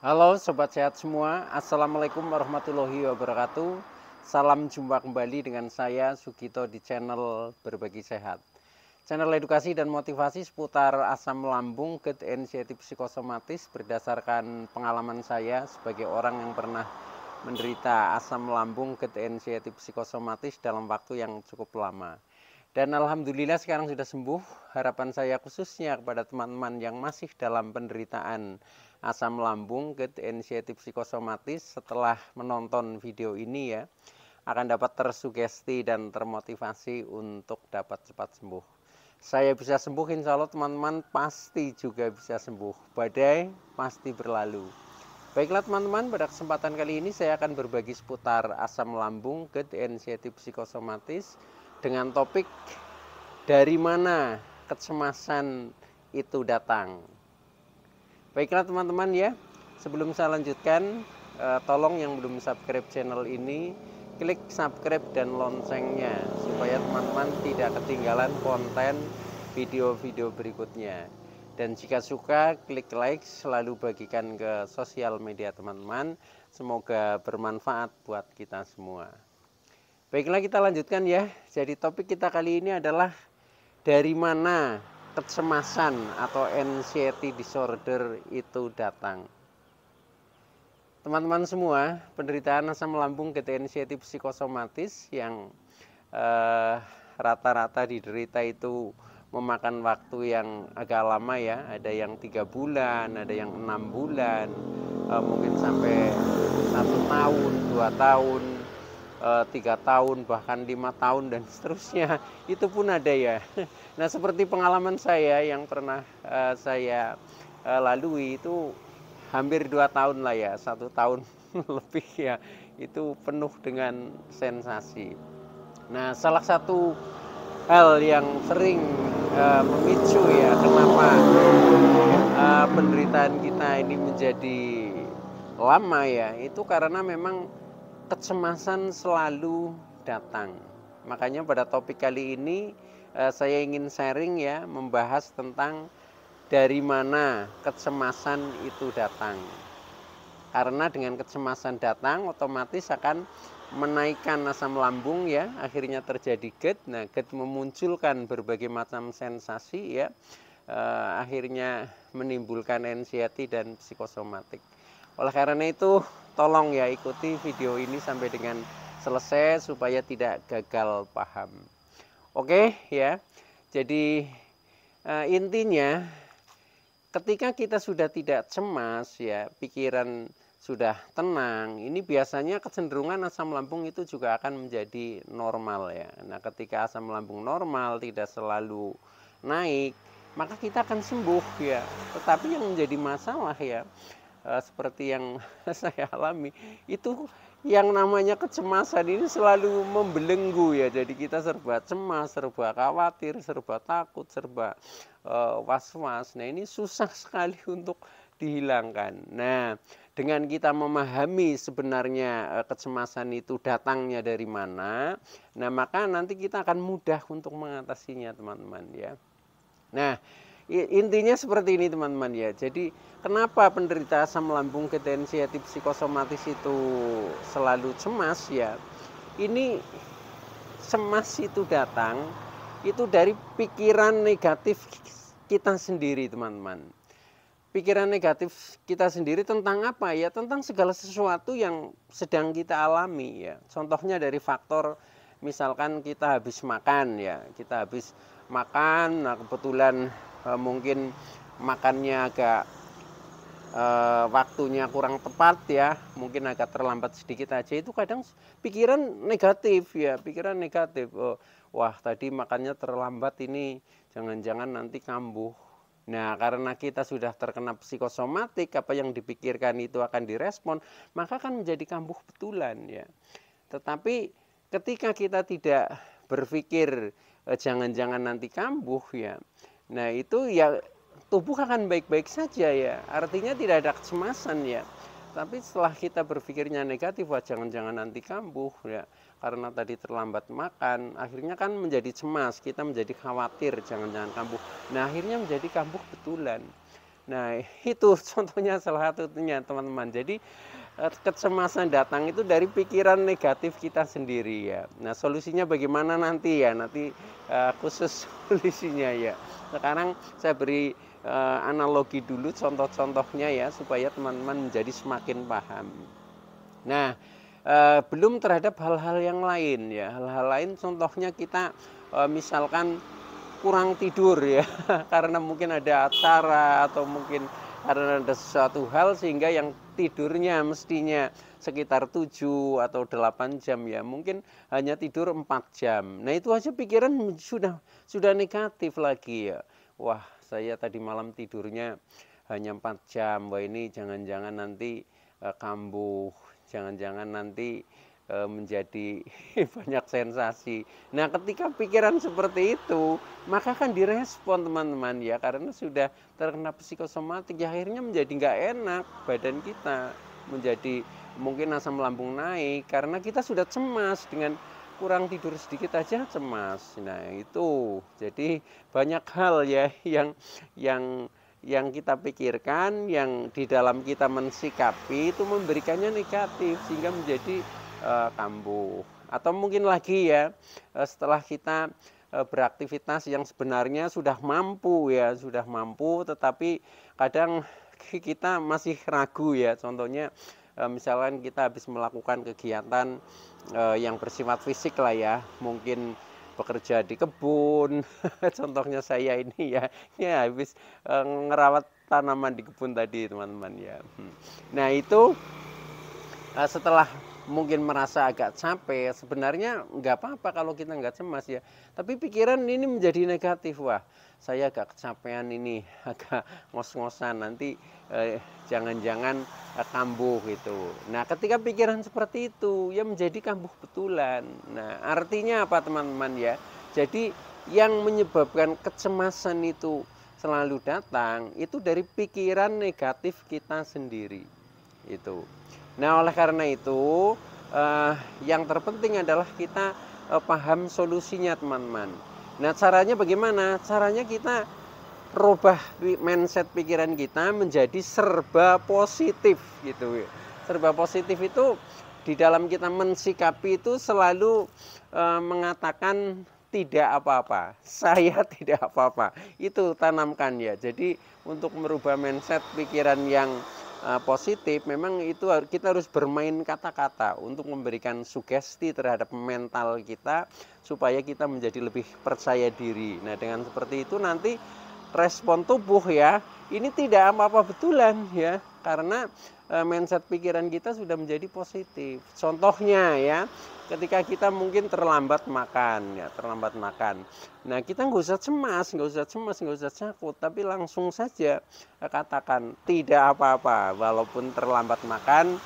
Halo Sobat Sehat semua, Assalamualaikum warahmatullahi wabarakatuh. Salam jumpa kembali dengan saya Sugito di channel Berbagi Sehat. Channel edukasi dan motivasi seputar asam lambung, GERD, anxiety psikosomatis berdasarkan pengalaman saya sebagai orang yang pernah menderita asam lambung, GERD, anxiety psikosomatis dalam waktu yang cukup lama. Dan alhamdulillah sekarang sudah sembuh. Harapan saya khususnya kepada teman-teman yang masih dalam penderitaan asam lambung, GERD, anxiety psikosomatis setelah menonton video ini ya, akan dapat tersugesti dan termotivasi untuk dapat cepat sembuh. Saya bisa sembuh, insya Allah teman-teman pasti juga bisa sembuh. Badai pasti berlalu. Baiklah teman-teman, pada kesempatan kali ini saya akan berbagi seputar asam lambung, GERD, anxiety psikosomatis dengan topik dari mana kecemasan itu datang. Baiklah teman-teman ya, sebelum saya lanjutkan, tolong yang belum subscribe channel ini, klik subscribe dan loncengnya supaya teman-teman tidak ketinggalan konten video-video berikutnya. Dan jika suka, klik like, selalu bagikan ke sosial media teman-teman. Semoga bermanfaat buat kita semua. Baiklah kita lanjutkan ya. Jadi topik kita kali ini adalah dari mana kecemasan atau anxiety disorder itu datang. Teman-teman semua, penderitaan asam lambung, GERD, anxiety psikosomatis yang rata-rata diderita itu memakan waktu yang agak lama ya. Ada yang 3 bulan, ada yang 6 bulan, mungkin sampai 1 tahun, 2 tahun, 3 tahun, bahkan 5 tahun dan seterusnya. Itu pun ada ya. Nah seperti pengalaman saya yang pernah saya lalui itu hampir 2 tahun lah ya, 1 tahun lebih ya. Itu penuh dengan sensasi. Nah salah satu hal yang sering memicu ya kenapa penderitaan kita ini menjadi lama ya, itu karena memang kecemasan selalu datang. Makanya pada topik kali ini saya ingin sharing ya, membahas tentang dari mana kecemasan itu datang. Karena dengan kecemasan datang otomatis akan menaikkan asam lambung ya, akhirnya terjadi GERD. Nah, GERD memunculkan berbagai macam sensasi ya, akhirnya menimbulkan anxiety dan psikosomatik. Oleh karena itu, tolong ya ikuti video ini sampai dengan selesai supaya tidak gagal paham. Oke ya. Jadi intinya ketika kita sudah tidak cemas ya, pikiran sudah tenang, ini biasanya kecenderungan asam lambung itu juga akan menjadi normal ya. Nah, ketika asam lambung normal tidak selalu naik, maka kita akan sembuh ya. Tetapi yang menjadi masalah ya, seperti yang saya alami, itu yang namanya kecemasan ini selalu membelenggu ya. Jadi kita serba cemas, serba khawatir, serba takut, serba was-was. Nah ini susah sekali untuk dihilangkan. Nah dengan kita memahami sebenarnya kecemasan itu datangnya dari mana, nah maka nanti kita akan mudah untuk mengatasinya teman-teman ya. Nah intinya seperti ini teman-teman ya. Jadi kenapa penderita asam lambung, GERD, anxiety psikosomatis itu selalu cemas ya? Ini cemas itu datang itu dari pikiran negatif kita sendiri teman-teman. Pikiran negatif kita sendiri tentang apa ya? Tentang segala sesuatu yang sedang kita alami ya. Contohnya dari faktor misalkan kita habis makan ya, kita habis makan, nah kebetulan mungkin makannya agak waktunya kurang tepat ya, mungkin agak terlambat sedikit aja, itu kadang pikiran negatif ya, pikiran negatif. Oh, wah tadi makannya terlambat, ini jangan-jangan nanti kambuh. Nah karena kita sudah terkena psikosomatik, apa yang dipikirkan itu akan direspon, maka akan menjadi kambuh betulan ya. Tetapi ketika kita tidak berpikir jangan-jangan nanti kambuh ya, nah itu ya tubuh akan baik-baik saja ya. Artinya tidak ada kecemasan ya. Tapi setelah kita berpikirnya negatif, wah jangan-jangan nanti kambuh ya. Karena tadi terlambat makan, akhirnya kan menjadi cemas, kita menjadi khawatir jangan-jangan kambuh. Nah akhirnya menjadi kambuh betulan. Nah, itu contohnya salah satunya teman-teman. Jadi kecemasan datang itu dari pikiran negatif kita sendiri ya. Nah, solusinya bagaimana nanti ya? Nanti khusus solusinya ya. Sekarang saya beri analogi dulu contoh-contohnya ya supaya teman-teman menjadi semakin paham. Nah, belum terhadap hal-hal yang lain ya. Hal-hal lain contohnya kita misalkan kurang tidur ya karena mungkin ada acara atau mungkin karena ada sesuatu hal sehingga yang tidurnya mestinya sekitar 7 atau 8 jam ya mungkin hanya tidur 4 jam. Nah, itu aja pikiran sudah negatif lagi ya. Wah, saya tadi malam tidurnya hanya 4 jam. Wah, ini jangan-jangan nanti kambuh, jangan-jangan nanti menjadi banyak sensasi. Nah, ketika pikiran seperti itu, maka kan direspon teman-teman ya, karena sudah terkena psikosomatik, ya akhirnya menjadi nggak enak badan kita, menjadi mungkin asam lambung naik, karena kita sudah cemas dengan kurang tidur sedikit aja cemas. Nah, itu jadi banyak hal ya yang kita pikirkan, yang di dalam kita mensikapi itu memberikannya negatif sehingga menjadi kambuh. Atau mungkin lagi ya setelah kita beraktivitas yang sebenarnya sudah mampu ya, sudah mampu tetapi kadang kita masih ragu ya. Contohnya misalkan kita habis melakukan kegiatan yang bersifat fisik lah ya, mungkin bekerja di kebun contohnya saya ini ya habis ngerawat tanaman di kebun tadi teman-teman ya. Nah, itu setelah mungkin merasa agak capek, sebenarnya nggak apa-apa kalau kita nggak cemas ya. Tapi pikiran ini menjadi negatif, wah saya agak kecapean ini, agak ngos-ngosan, nanti jangan-jangan kambuh gitu. Nah, ketika pikiran seperti itu, ya menjadi kambuh betulan. Nah, artinya apa teman-teman ya? Jadi yang menyebabkan kecemasan itu selalu datang, itu dari pikiran negatif kita sendiri. Itu. Nah, oleh karena itu yang terpenting adalah kita paham solusinya teman-teman. Nah, caranya bagaimana? Caranya kita rubah mindset pikiran kita menjadi serba positif gitu. Serba positif itu di dalam kita mensikapi itu selalu mengatakan tidak apa-apa, saya tidak apa-apa. Itu tanamkan ya. Jadi untuk merubah mindset pikiran yang positif, memang itu kita harus bermain kata-kata untuk memberikan sugesti terhadap mental kita supaya kita menjadi lebih percaya diri. Nah, dengan seperti itu nanti respon tubuh ya ini tidak apa-apa betulan ya, karena mindset pikiran kita sudah menjadi positif. Contohnya ya, ketika kita mungkin terlambat makan ya, terlambat makan. Nah, kita nggak usah cemas, nggak usah takut, tapi langsung saja katakan tidak apa-apa walaupun terlambat makan.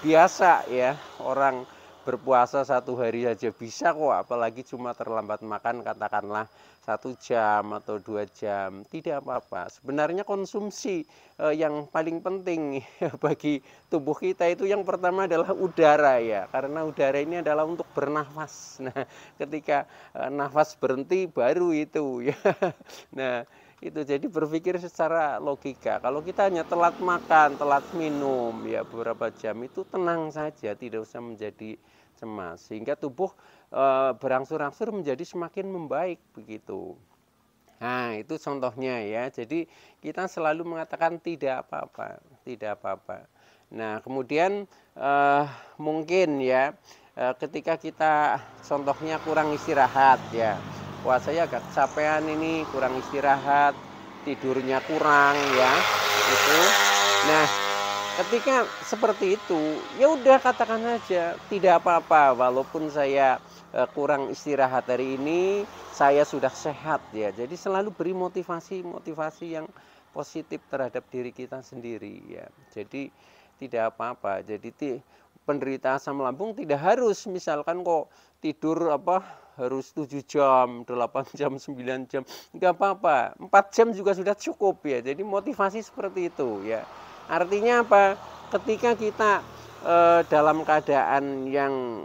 Biasa ya, orang berpuasa 1 hari saja bisa kok, apalagi cuma terlambat makan katakanlah 1 jam atau 2 jam, tidak apa-apa. Sebenarnya konsumsi yang paling penting bagi tubuh kita itu yang pertama adalah udara ya, karena udara ini adalah untuk bernafas. Nah, ketika nafas berhenti baru itu ya. Nah, itu jadi berpikir secara logika. Kalau kita hanya telat makan, telat minum ya beberapa jam, itu tenang saja, tidak usah menjadi cemas, sehingga tubuh berangsur-angsur menjadi semakin membaik begitu. Nah, itu contohnya ya. Jadi kita selalu mengatakan tidak apa-apa, tidak apa-apa. Nah, kemudian mungkin ya ketika kita contohnya kurang istirahat ya. Wah, saya agak kecapean ini, kurang istirahat, tidurnya kurang ya. Itu. Nah, ketika seperti itu, ya udah katakan aja tidak apa-apa walaupun saya kurang istirahat hari ini, saya sudah sehat ya. Jadi selalu beri motivasi yang positif terhadap diri kita sendiri ya. Jadi tidak apa-apa. Jadi penderita asam lambung tidak harus misalkan kok tidur harus 7 jam, 8 jam, 9 jam. Enggak apa-apa. 4 jam juga sudah cukup ya. Jadi motivasi seperti itu ya. Artinya apa? Ketika kita dalam keadaan yang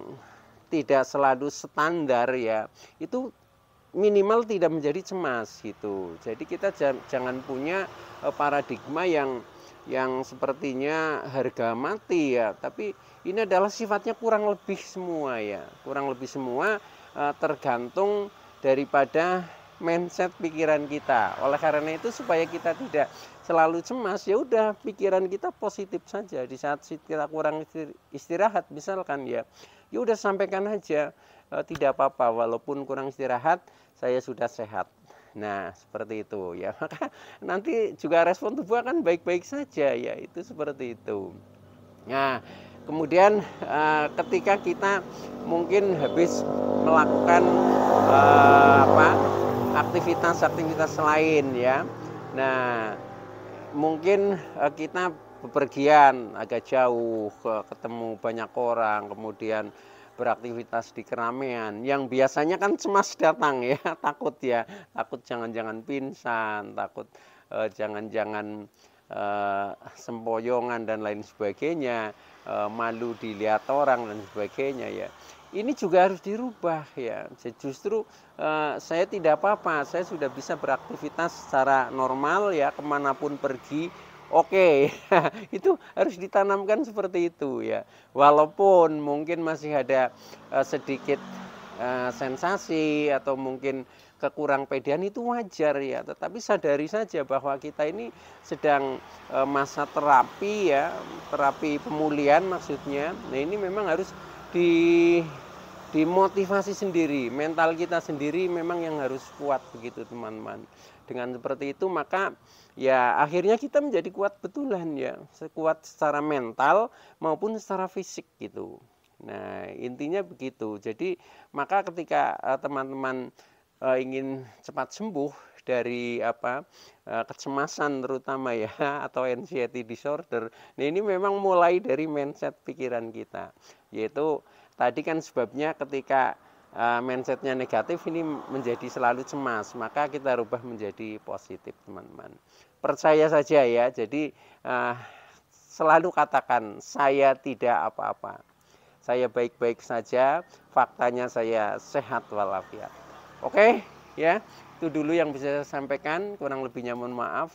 tidak selalu standar ya, itu minimal tidak menjadi cemas gitu. Jadi kita jangan punya paradigma yang sepertinya harga mati ya, tapi ini adalah sifatnya kurang lebih semua ya, kurang lebih semua tergantung daripada mindset pikiran kita. Oleh karena itu supaya kita tidak selalu cemas, ya udah pikiran kita positif saja. Di saat kita kurang istirahat misalkan ya udah sampaikan aja, tidak apa-apa walaupun kurang istirahat, saya sudah sehat. Nah, seperti itu ya. Maka nanti juga respon tubuh akan baik-baik saja ya, itu seperti itu. Nah, kemudian ketika kita mungkin habis melakukan aktivitas-aktivitas lain ya. Nah, mungkin kita bepergian agak jauh, ketemu banyak orang, kemudian beraktivitas di keramaian yang biasanya kan cemas datang ya, takut jangan-jangan pingsan, takut jangan-jangan sempoyongan dan lain sebagainya, malu dilihat orang dan sebagainya ya. Ini juga harus dirubah ya. Justru saya tidak apa-apa, saya sudah bisa beraktivitas secara normal ya, kemanapun pergi. Oke, itu harus ditanamkan seperti itu ya. Walaupun mungkin masih ada sedikit sensasi atau mungkin kekurang pedean, itu wajar ya. Tetapi sadari saja bahwa kita ini sedang masa terapi ya, terapi pemulihan maksudnya. Nah ini memang harus dimotivasi sendiri, mental kita sendiri memang yang harus kuat begitu teman-teman. Dengan seperti itu maka ya akhirnya kita menjadi kuat betulan ya, kuat secara mental maupun secara fisik gitu. Nah intinya begitu. Jadi maka ketika teman-teman ingin cepat sembuh dari kecemasan terutama ya, atau anxiety disorder, nah ini memang mulai dari mindset pikiran kita, yaitu tadi kan sebabnya ketika mindsetnya negatif ini menjadi selalu cemas, maka kita rubah menjadi positif teman-teman. Percaya saja ya, jadi selalu katakan saya tidak apa-apa, saya baik-baik saja, faktanya saya sehat walafiat. Oke ya, itu dulu yang bisa saya sampaikan, kurang lebihnya mohon maaf.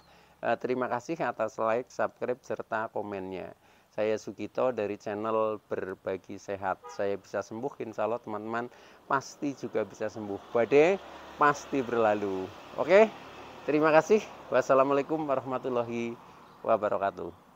Terima kasih atas like, subscribe, serta komennya. Saya Sugito dari channel Berbagi Sehat. Saya bisa sembuh, insya Allah teman-teman pasti juga bisa sembuh. Badai pasti berlalu. Oke, terima kasih. Wassalamualaikum warahmatullahi wabarakatuh.